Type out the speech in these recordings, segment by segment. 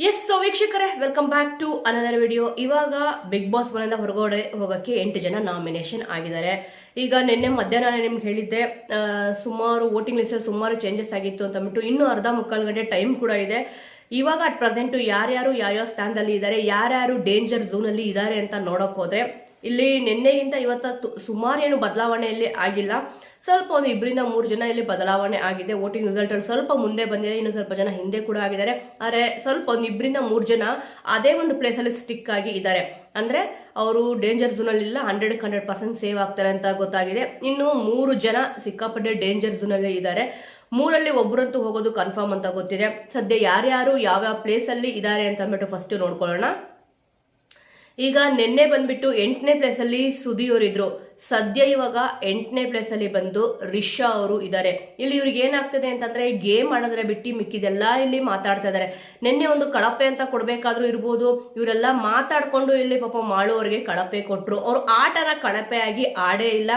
S so ವೀಕ್ಷಕರೇ, welcome back to another video. ಇವಾಗ Bigg Boss ಮನೆಯಿಂದ ಹೊರಗಡೆ ಹೋಗೋಕ್ಕೆ 8 ಜನ ನಾಮಿನೇಷನ್ ಆಗಿದ್ದಾರೆ. ಈಗ ನಿನ್ನೆ ಮಧ್ಯಾಹ್ನ ನಿಮ್ಗೆ ಹೇಳಿದ್ದೆ, ಸುಮಾರು ವೋಟಿಂಗ್ ಲಿಸ್ಟಲ್ಲಿ ಸುಮಾರು ಚೇಂಜಸ್ ಆಗಿತ್ತು ಅಂತ ಅಂದ್ಬಿಟ್ಟು ಇನ್ನೂ ಅರ್ಧ ಮುಕ್ಕಾಲು ಗಂಟೆ ಟೈಮ್ ಕೂಡ ಇದೆ. ಇವಾಗ ಅಟ್ ಪ್ರೆಸೆಂಟು ಯಾರ್ಯಾರು ಯಾವ್ಯಾವ ಸ್ಥಾನದಲ್ಲಿ ಇದ್ದಾರೆ, ಯಾರ್ಯಾರು ಡೇಂಜರ್ ಝೋನಲ್ಲಿ ಇದ್ದಾರೆ ಅಂತ ನೋಡೋಕೆ ಹೋದ್ರೆ ಇಲ್ಲಿ ನಿನ್ನೆಗಿಂತ ಇವತ್ತು ಸುಮಾರು ಏನು ಬದಲಾವಣೆ ಇಲ್ಲಿ ಆಗಿಲ್ಲ. ಸ್ವಲ್ಪ ಒಂದು 2-3 ಜನ ಇಲ್ಲಿ ಬದಲಾವಣೆ ಆಗಿದೆ. ವೋಟಿಂಗ್ ರಿಸಲ್ಟ್ ಅಲ್ಲಿ ಸ್ವಲ್ಪ ಮುಂದೆ ಬಂದಿದೆ, ಇನ್ನು ಸ್ವಲ್ಪ ಜನ ಹಿಂದೆ ಕೂಡ ಆಗಿದ್ದಾರೆ. ಆದರೆ ಸ್ವಲ್ಪ ಒಂದು 2-3 ಜನ ಅದೇ ಒಂದು ಪ್ಲೇಸಲ್ಲಿ ಸ್ಟಿಕ್ ಆಗಿ ಇದ್ದಾರೆ. ಅಂದರೆ ಅವರು ಡೇಂಜರ್ ಝೋನಲ್ಲಿ ಇಲ್ಲ, 100% ಸೇವ್ ಆಗ್ತಾರೆ ಅಂತ ಗೊತ್ತಾಗಿದೆ. ಇನ್ನು 3 ಜನ ಸಿಕ್ಕಾಪಟ್ಟೆ ಡೇಂಜರ್ ಝೋನಲ್ಲಿ ಇದ್ದಾರೆ. 3ರಲ್ಲಿ ಒಬ್ಬರಂತೂ ಹೋಗೋದು ಕನ್ಫರ್ಮ್ ಅಂತ ಗೊತ್ತಿದೆ. ಸದ್ಯ ಯಾರ್ಯಾರು ಯಾವ್ಯಾವ ಪ್ಲೇಸಲ್ಲಿ ಇದ್ದಾರೆ ಅಂತ ಅಂದ್ಬಿಟ್ಟು ಫಸ್ಟ್ ನೋಡ್ಕೊಳ್ಳೋಣ. ಈಗ ನಿನ್ನೆ ಬಂದ್ಬಿಟ್ಟು 8ನೇ ಪ್ಲೇಸಲ್ಲಿ ಸುದಿಯವರಿದ್ರು. ಸದ್ಯ ಇವಾಗ 8ನೇ ಪ್ಲೇಸಲ್ಲಿ ಬಂದು ರಿಷಾ ಅವರು ಇದ್ದಾರೆ. ಇಲ್ಲಿ ಇವ್ರಿಗೆ ಏನಾಗ್ತದೆ ಅಂತಂದ್ರೆ, ಗೇಮ್ ಆಡೋದ್ರೆ ಬಿಟ್ಟು ಮಿಕ್ಕಿದೆಲ್ಲ ಇಲ್ಲಿ ಮಾತಾಡ್ತಾ ಇದ್ದಾರೆ. ನಿನ್ನೆ ಒಂದು ಕಳಪೆ ಅಂತ ಕೊಡ್ಬೇಕಾದ್ರೂ ಇರ್ಬೋದು, ಇವರೆಲ್ಲ ಮಾತಾಡ್ಕೊಂಡು ಇಲ್ಲಿ ಪಾಪ ಮಾಡೋರಿಗೆ ಕಳಪೆ ಕೊಟ್ರು. ಅವ್ರು ಆಟನ ಕಳಪೆಯಾಗಿ ಆಡೇ ಇಲ್ಲ.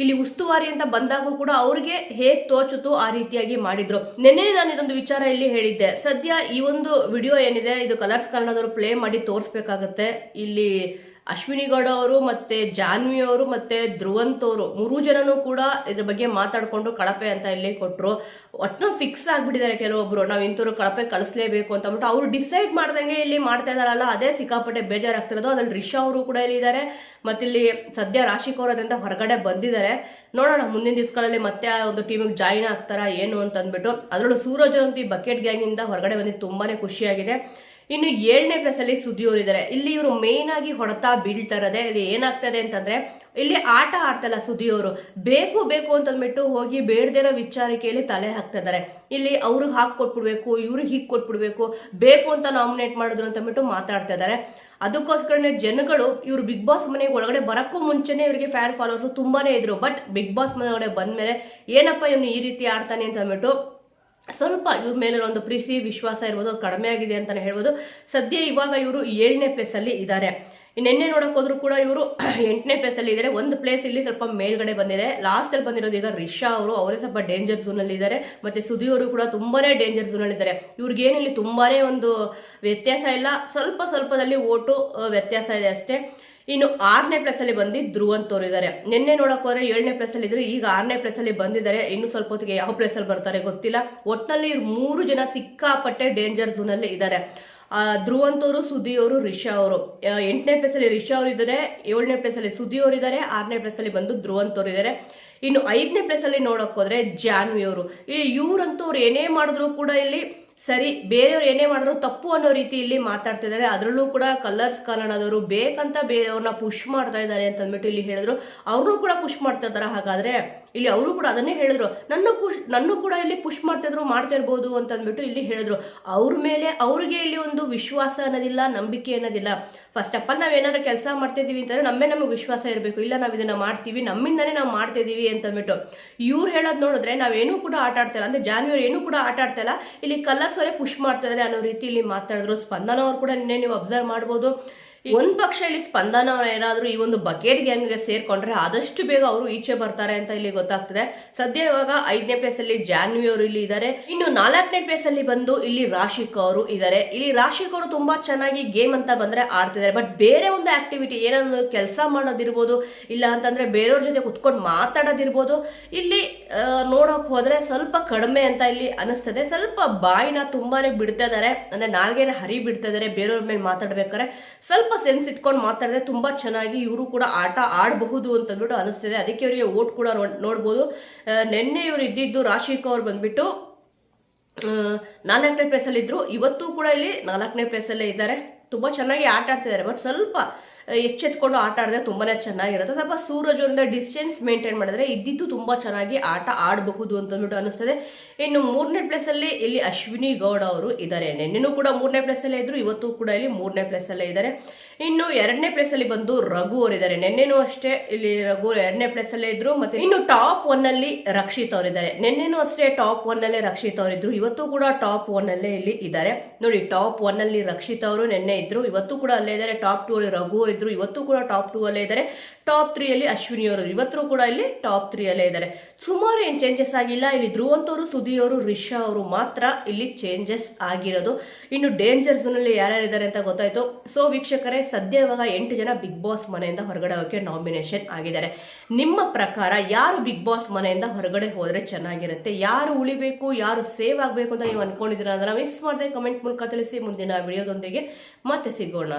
ಇಲ್ಲಿ ಉಸ್ತುವಾರಿ ಅಂತ ಬಂದಾಗೂ ಕೂಡ ಅವ್ರಿಗೆ ಹೇಗ್ ತೋಚುತ್ತು ಆ ರೀತಿಯಾಗಿ ಮಾಡಿದ್ರು. ನಿನ್ನೆ ನಾನು ಇದೊಂದು ವಿಚಾರ ಇಲ್ಲಿ ಹೇಳಿದ್ದೆ. ಸದ್ಯ ಈ ಒಂದು ವಿಡಿಯೋ ಏನಿದೆ, ಇದು ಕಲರ್ಸ್ ಕನ್ನಡದವರು ಪ್ಲೇ ಮಾಡಿ ತೋರಿಸ್ಬೇಕಾಗತ್ತೆ. ಇಲ್ಲಿ ಅಶ್ವಿನಿ ಗೌಡ ಅವರು ಮತ್ತೆ ಜಾನ್ವಿ ಅವರು ಮತ್ತೆ ಧ್ರುವಂತ್ ಅವರು 3 ಜನನು ಕೂಡ ಇದ್ರ ಬಗ್ಗೆ ಮಾತಾಡ್ಕೊಂಡು ಕಳಪೆ ಅಂತ ಇಲ್ಲಿ ಕೊಟ್ರು. ಒಟ್ಟು ಫಿಕ್ಸ್ ಆಗ್ಬಿಟ್ಟಿದ್ದಾರೆ ಕೆಲವೊಬ್ರು, ನಾವು ಇಂಥವ್ರು ಕಳಪೆ ಕಳಿಸ್ಲೇಬೇಕು ಅಂತ ಅಂದ್ಬಿಟ್ಟು ಅವ್ರು ಡಿಸೈಡ್ ಮಾಡ್ದಂಗೆ ಇಲ್ಲಿ ಮಾಡ್ತಾ ಇದಾರಲ್ಲ, ಅದೇ ಸಿಕ್ಕಾಪಟ್ಟೆ ಬೇಜಾರಾಗ್ತಿರೋದು. ಅದ್ರಲ್ಲಿ ರಿಷಾ ಅವರು ಕೂಡ ಇಲ್ಲಿ ಇದ್ದಾರೆ. ಮತ್ತಿಲ್ಲಿ ಸದ್ಯ ರಾಶಿಕ್ ಅವರು ಅದರಿಂದ ಹೊರಗಡೆ ಬಂದಿದ್ದಾರೆ. ನೋಡೋಣ ಮುಂದಿನ ದಿವಸಗಳಲ್ಲಿ ಮತ್ತೆ ಆ ಒಂದು ಟೀಮಿಗೆ ಜಾಯಿನ್ ಆಗ್ತಾರಾ ಏನು ಅಂತ ಅಂದ್ಬಿಟ್ಟು. ಅದರಲ್ಲೂ ಸೂರಜ್ ಅಂತೂ ಈ ಬಕೆಟ್ ಗ್ಯಾಂಗ್ ಇಂದ ಹೊರಗಡೆ ಬಂದಿದ್ದು ತುಂಬಾನೇ ಖುಷಿಯಾಗಿದೆ. ಇನ್ನು 7ನೇ ಪ್ಲೇಸಲ್ಲಿ ಸುದಿಯವರು ಇದ್ದಾರೆ. ಇಲ್ಲಿ ಇವರು ಮೇನ್ ಆಗಿ ಹೊಡೆತ ಬೀಳ್ತಾ ಇರೋದೆ. ಇಲ್ಲಿ ಏನಾಗ್ತದೆ ಅಂತಂದ್ರೆ, ಇಲ್ಲಿ ಆಟ ಆಡ್ತಲ್ಲ ಸುದಿಯವರು, ಬೇಕು ಬೇಕು ಅಂತಂದ್ಬಿಟ್ಟು ಹೋಗಿ ಬೇಡದಿರೋ ವಿಚಾರಿಕೆಯಲ್ಲಿ ತಲೆ ಹಾಕ್ತಾ ಇದ್ದಾರೆ. ಇಲ್ಲಿ ಅವ್ರಿಗೆ ಹಾಕಿ ಕೊಟ್ಬಿಡ್ಬೇಕು, ಇವ್ರಿಗೆ ಹೀಗೆ ಕೊಟ್ಬಿಡ್ಬೇಕು, ಬೇಕು ಅಂತ ನಾಮಿನೇಟ್ ಮಾಡಿದ್ರು ಅಂತಂದ್ಬಿಟ್ಟು ಮಾತಾಡ್ತಾ ಇದ್ದಾರೆ. ಅದಕ್ಕೋಸ್ಕರನೇ ಜನಗಳು ಇವ್ರು ಬಿಗ್ ಬಾಸ್ ಮನೆಗೆ ಒಳಗಡೆ ಬರಕ್ಕೂ ಮುಂಚೆನೆ ಇವರಿಗೆ ಫ್ಯಾನ್ ಫಾಲೋವರ್ಸ್ ತುಂಬಾನೇ ಇದ್ರು. ಬಟ್ ಬಿಗ್ ಬಾಸ್ ಮನೆ ಒಳಗಡೆ ಬಂದ್ಮೇಲೆ ಏನಪ್ಪ ಇವನು ಈ ರೀತಿ ಆಡ್ತಾನೆ ಅಂತ ಅಂದ್ಬಿಟ್ಟು ಸ್ವಲ್ಪ ಇವ್ರ ಮೇಲೆ ಒಂದು ಪ್ರೀತಿ ವಿಶ್ವಾಸ ಇರ್ಬೋದು, ಅದು ಕಡಿಮೆ ಆಗಿದೆ ಅಂತಾನೆ ಹೇಳ್ಬೋದು. ಸದ್ಯ ಇವಾಗ ಇವರು 7ನೇ ಪ್ಲೇಸಲ್ಲಿ ಇದ್ದಾರೆ. ನಿನ್ನೆ ನೋಡಕ್ ಹೋದ್ರು ಕೂಡ ಇವರು 8ನೇ ಪ್ಲೇಸಲ್ಲಿ ಇದ್ದಾರೆ. ಒಂದು ಪ್ಲೇಸ್ ಇಲ್ಲಿ ಸ್ವಲ್ಪ ಮೇಲ್ಗಡೆ ಬಂದಿದೆ. ಲಾಸ್ಟಲ್ಲಿ ಬಂದಿರೋದು ಈಗ ರಿಷಾ ಅವರು, ಅವರೇ ಸ್ವಲ್ಪ ಡೇಂಜರ್ ಝೋನಲ್ಲಿ ಇದ್ದಾರೆ. ಮತ್ತೆ ಸುದಿಯವರು ಕೂಡ ತುಂಬಾನೇ ಡೇಂಜರ್ ಝೋನಲ್ಲಿ ಇದ್ದಾರೆ. ಇವ್ರಿಗೇನಿಲ್ಲಿ ತುಂಬಾನೇ ಒಂದು ವ್ಯತ್ಯಾಸ ಇಲ್ಲ, ಸ್ವಲ್ಪದಲ್ಲಿ ಓಟು ವ್ಯತ್ಯಾಸ ಇದೆ ಅಷ್ಟೇ. ಇನ್ನು 6ನೇ ಪ್ಲೇಸಲ್ಲಿ ಬಂದು ಧ್ರುವಂತ್ ಅವರು ಇದ್ದಾರೆ. ನಿನ್ನೆ ನೋಡಕ್ ಹೋದ್ರೆ 7ನೇ ಪ್ಲೇಸಲ್ಲಿ ಇದ್ರು, ಈಗ 6ನೇ ಪ್ಲೇಸಲ್ಲಿ ಬಂದಿದ್ದಾರೆ. ಇನ್ನು ಸ್ವಲ್ಪ ಹೊತ್ತಿಗೆ ಯಾವ ಪ್ಲೇಸಲ್ಲಿ ಬರ್ತಾರೆ ಗೊತ್ತಿಲ್ಲ. ಒಟ್ಟಿನಲ್ಲಿ 3 ಜನ ಸಿಕ್ಕಾಪಟ್ಟೆ ಡೇಂಜರ್ ಝೋನಲ್ಲಿ ಇದ್ದಾರೆ. ಧ್ರುವಂತ್ ಅವರು, ಸುದಿಯವರು, ರಿಷಾ ಅವರು. 8ನೇ ಪ್ಲೇಸಲ್ಲಿ ರಿಷಾ ಅವರು ಇದ್ದಾರೆ, 7ನೇ ಪ್ಲೇಸಲ್ಲಿ ಸುದಿಯವರು ಇದ್ದಾರೆ, 6ನೇ ಪ್ಲೇಸಲ್ಲಿ ಬಂದು ಧ್ರುವಂತ್ ಅವರು ಇದ್ದಾರೆ. ಇನ್ನು 5ನೇ ಪ್ಲೇಸಲ್ಲಿ ನೋಡಕ್ ಹೋದ್ರೆ ಜಾನ್ವಿ ಅವರು. ಇಲ್ಲಿ ಇವ್ರಂತೂ ಅವ್ರು ಏನೇ ಮಾಡಿದ್ರು ಕೂಡ ಇಲ್ಲಿ ಸರಿ, ಬೇರೆಯವ್ರು ಏನೇ ಮಾಡಿದ್ರು ತಪ್ಪು ಅನ್ನೋ ರೀತಿ ಇಲ್ಲಿ ಮಾತಾಡ್ತಾ ಇದ್ದಾರೆ. ಅದರಲ್ಲೂ ಕೂಡ ಕಲರ್ಸ್ ಕನ್ನಡದವರು ಬೇಕಂತ ಬೇರೆಯವ್ರನ್ನ ಪುಷ್ ಮಾಡ್ತಾ ಇದ್ದಾರೆ ಅಂತ ಅಂದ್ಬಿಟ್ಟು ಇಲ್ಲಿ ಹೇಳಿದ್ರು. ಅವ್ರನ್ನೂ ಕೂಡ ಪುಷ್ ಮಾಡ್ತಾ ಇದಾರೆ. ಹಾಗಾದ್ರೆ ಇಲ್ಲಿ ಅವರು ಕೂಡ ಅದನ್ನೇ ಹೇಳಿದ್ರು, ನನ್ನ ಕೂಡ ಇಲ್ಲಿ ಪುಷ್ ಮಾಡ್ತಾ ಇರ್ಬೋದು ಅಂತ ಅಂದ್ಬಿಟ್ಟು ಇಲ್ಲಿ ಹೇಳಿದ್ರು. ಅವ್ರ ಮೇಲೆ ಅವ್ರಿಗೆ ಇಲ್ಲಿ ಒಂದು ವಿಶ್ವಾಸ ಅನ್ನೋದಿಲ್ಲ, ನಂಬಿಕೆ ಅನ್ನೋದಿಲ್ಲ. ಫಸ್ಟ್ ಆಫ್ ಆಲ್ ನಾವೇನಾದ್ರೂ ಕೆಲಸ ಮಾಡ್ತಿದೀವಿ ಅಂತಂದ್ರೆ ನಮಗೆ ವಿಶ್ವಾಸ ಇರಬೇಕು. ಇಲ್ಲ ನಾವು ಇದನ್ನ ಮಾಡ್ತೀವಿ, ನಮ್ಮಿಂದಾನೇ ನಾವು ಮಾಡ್ತಿದೀವಿ ಅಂತ ಅಂದ್ಬಿಟ್ಟು ಇವ್ರು ಹೇಳೋದು ನೋಡಿದ್ರೆ ನಾವೇನೂ ಕೂಡ ಆಟ ಆಡ್ತಾ ಇಲ್ಲ, ಅಂದ್ರೆ ಜಾನ್ವಿ ಏನೂ ಕೂಡ ಆಟ ಆಡ್ತಾ ಇಲ್ಲ, ಇಲ್ಲಿ ಕಲರ್ಸ್ ಅವರೇ ಪುಷ್ ಮಾಡ್ತಾ ಇದಾರೆ ಅನ್ನೋ ರೀತಿ ಇಲ್ಲಿ ಮಾತಾಡಿದ್ರು. ಸ್ಪಂದನ ಅವ್ರು ಕೂಡ ನಿನ್ನೆ ನೀವು ಅಬ್ಸರ್ವ್ ಮಾಡ್ಬೋದು. ಒಂದ್ ಪಕ್ಷ ಇಲ್ಲಿ ಸ್ಪಂದನ ಅವ್ರು ಏನಾದ್ರು ಈ ಒಂದು ಬಕೆಟ್ ಗ್ಯಾಂಗ್ಗೆ ಸೇರ್ಕೊಂಡ್ರೆ ಆದಷ್ಟು ಬೇಗ ಅವರು ಈಚೆ ಬರ್ತಾರೆ ಅಂತ ಇಲ್ಲಿ ಗೊತ್ತಾಗ್ತದೆ. ಸದ್ಯ ಇವಾಗ 5ನೇ ಪ್ಲೇಸ್ ಅಲ್ಲಿ ಜಾನ್ವಿ ಅವರು ಇಲ್ಲಿ ಇದ್ದಾರೆ. ಇನ್ನು 4ನೇ ಪ್ಲೇಸ್ ಅಲ್ಲಿ ಬಂದು ಇಲ್ಲಿ ರಾಶಿಕ್ ಅವರು ಇದ್ದಾರೆ. ಇಲ್ಲಿ ರಾಶಿಕ್ ಅವರು ತುಂಬಾ ಚೆನ್ನಾಗಿ ಗೇಮ್ ಅಂತ ಬಂದ್ರೆ ಆಡ್ತಿದ್ದಾರೆ. ಬಟ್ ಬೇರೆ ಒಂದು ಆಕ್ಟಿವಿಟಿ ಏನಾದ್ರು ಕೆಲಸ ಮಾಡೋದಿರ್ಬೋದು, ಇಲ್ಲ ಅಂತಂದ್ರೆ ಬೇರೆಯವ್ರ ಜೊತೆ ಕುತ್ಕೊಂಡು ಮಾತಾಡೋದಿರ್ಬೋದು, ಇಲ್ಲಿ ನೋಡಕ್ ಹೋದ್ರೆ ಸ್ವಲ್ಪ ಕಡಿಮೆ ಅಂತ ಇಲ್ಲಿ ಅನಿಸ್ತದೆ. ಸ್ವಲ್ಪ ಬಾಯಿನ ತುಂಬಾನೇ ಬಿಡ್ತಾ ಇದಾರೆ, ಅಂದ್ರೆ ನಾಲ್ಗೆನ ಹರಿ ಬಿಡ್ತಾ ಇದಾರೆ. ಬೇರೆಯವ್ರ ಮೇಲೆ ಮಾತಾಡ್ಬೇಕಾದ್ರೆ ಸ್ವಲ್ಪ ಸೆನ್ಸ್ ಇಟ್ಕೊಂಡು ಮಾತಾಡಿದ್ರೆ ತುಂಬಾ ಚೆನ್ನಾಗಿ ಇವರು ಕೂಡ ಆಟ ಆಡಬಹುದು ಅಂತ ಅಂದ್ಬಿಟ್ಟು ಅನಿಸ್ತಿದೆ. ಅದಕ್ಕೆ ಇವರಿಗೆ ಓಟ್ ಕೂಡ ನೋಡ್ಬೋದು. ನಿನ್ನೆ ಇವರು ಇದ್ದಿದ್ದು ರಾಶಿಕ್ ಅವ್ರು ಬಂದ್ಬಿಟ್ಟು 4ನೇ ಪ್ಲೇಸಲ್ಲಿ ಇದ್ರು. ಇವತ್ತು ಕೂಡ ಇಲ್ಲಿ 4ನೇ ಪ್ಲೇಸಲ್ಲೇ ಇದ್ದಾರೆ. ತುಂಬಾ ಚೆನ್ನಾಗಿ ಆಟ ಆಡ್ತಿದ್ದಾರೆ. ಬಟ್ ಸ್ವಲ್ಪ ಎಚ್ಚೆತ್ಕೊಂಡು ಆಟ ಆಡಿದ್ರೆ ತುಂಬಾನೇ ಚೆನ್ನಾಗಿರುತ್ತೆ. ಸ್ವಲ್ಪ ಸೂರಜ್ ಅವರಿಂದ ಡಿಸ್ಟೆನ್ಸ್ ಮೇಂಟೈನ್ ಮಾಡಿದ್ರೆ ಇದ್ದಿದ್ದು ತುಂಬಾ ಚೆನ್ನಾಗಿ ಆಟ ಆಡಬಹುದು ಅಂತ ಅಂದ್ಬಿಟ್ಟು ಅನಿಸ್ತದೆ. ಇನ್ನು 3ನೇ ಪ್ಲೇಸಲ್ಲಿ ಇಲ್ಲಿ ಅಶ್ವಿನಿ ಗೌಡ ಅವರು ಇದ್ದಾರೆ. ನಿನ್ನೆನೂ ಕೂಡ 3ನೇ ಪ್ಲೇಸಲ್ಲೇ ಇದ್ರು, ಇವತ್ತು ಕೂಡ ಇಲ್ಲಿ 3ನೇ ಪ್ಲೇಸಲ್ಲೇ ಇದ್ದಾರೆ. ಇನ್ನು 2ನೇ ಪ್ಲೇಸಲ್ಲಿ ಬಂದು ರಘು ಅವರು ಇದ್ದಾರೆ. ನಿನ್ನೆನೂ ಅಷ್ಟೇ ಇಲ್ಲಿ ರಘು 2ನೇ ಪ್ಲೇಸಲ್ಲೇ ಇದ್ರು. ಮತ್ತೆ ಇನ್ನು ಟಾಪ್ 1 ಅಲ್ಲಿ ರಕ್ಷಿತ್ ಅವರಿದ್ದಾರೆ. ನಿನ್ನೆನೂ ಅಷ್ಟೇ ಟಾಪ್ 1 ಅಲ್ಲೇ ರಕ್ಷಿತ್ ಅವರಿದ್ರು, ಇವತ್ತು ಕೂಡ ಟಾಪ್ 1 ಅಲ್ಲೇ ಇಲ್ಲಿ ಇದ್ದಾರೆ. ನೋಡಿ, ಟಾಪ್ 1 ಅಲ್ಲಿ ರಕ್ಷಿತ್ ಅವರು ನಿನ್ನೆ ಇದ್ರು, ಇವತ್ತು ಕೂಡ ಅಲ್ಲೇ ಇದ್ದಾರೆ. ಟಾಪ್ 2 ಅಲ್ಲಿ ರಘು ಇದ್ರು, ಇವತ್ತು ಕೂಡ ಟಾಪ್ 2 ಅಲ್ಲೇ ಇದ್ದಾರೆ. ಟಾಪ್ 3 ಅಲ್ಲಿ ಅಶ್ವಿನಿ ಅವರು ಇವತ್ತು ಕೂಡ ಇಲ್ಲಿ ಟಾಪ್ 3 ಅಲ್ಲೇ ಇದ್ದಾರೆ. ಸುಮಾರು ಏನು ಚೇಂಜಸ್ ಆಗಿಲ್ಲ. ಇಲ್ಲಿ ಧ್ರುವಂತವರು, ಸುದಿ ಅವರು, ರಿಷಾ ಅವರು ಮಾತ್ರ ಇಲ್ಲಿ ಚೇಂಜಸ್ ಆಗಿರೋದು. ಇನ್ನು ಡೇಂಜರ್ ಝೋನ್ ಅಲ್ಲಿ ಯಾರ್ಯಾರಿದ್ದಾರೆ ಅಂತ ಗೊತ್ತಾಯ್ತು. ಸೊ ವೀಕ್ಷಕರೇ, ಸದ್ಯ ಇವಾಗ 8 ಜನ ಬಿಗ್ ಬಾಸ್ ಮನೆಯಿಂದ ಹೊರಗಡೆ ಹೋಗಕ್ಕೆ ನಾಮಿನೇಷನ್ ಆಗಿದ್ದಾರೆ. ನಿಮ್ಮ ಪ್ರಕಾರ ಯಾರು ಬಿಗ್ ಬಾಸ್ ಮನೆಯಿಂದ ಹೊರಗಡೆ ಹೋದ್ರೆ ಚೆನ್ನಾಗಿರುತ್ತೆ, ಯಾರು ಉಳಿಬೇಕು, ಯಾರು ಸೇವ್ ಆಗಬೇಕು ಅಂತ ನೀವು ಅನ್ಕೊಂಡಿದ್ದೀರಾ ಅಂದ್ರೆ ಮಿಸ್ ಮಾಡದೆ ಕಮೆಂಟ್ ಮೂಲಕ ತಿಳಿಸಿ. ಮುಂದಿನ ವಿಡಿಯೋದೊಂದಿಗೆ ಮತ್ತೆ ಸಿಗೋಣ.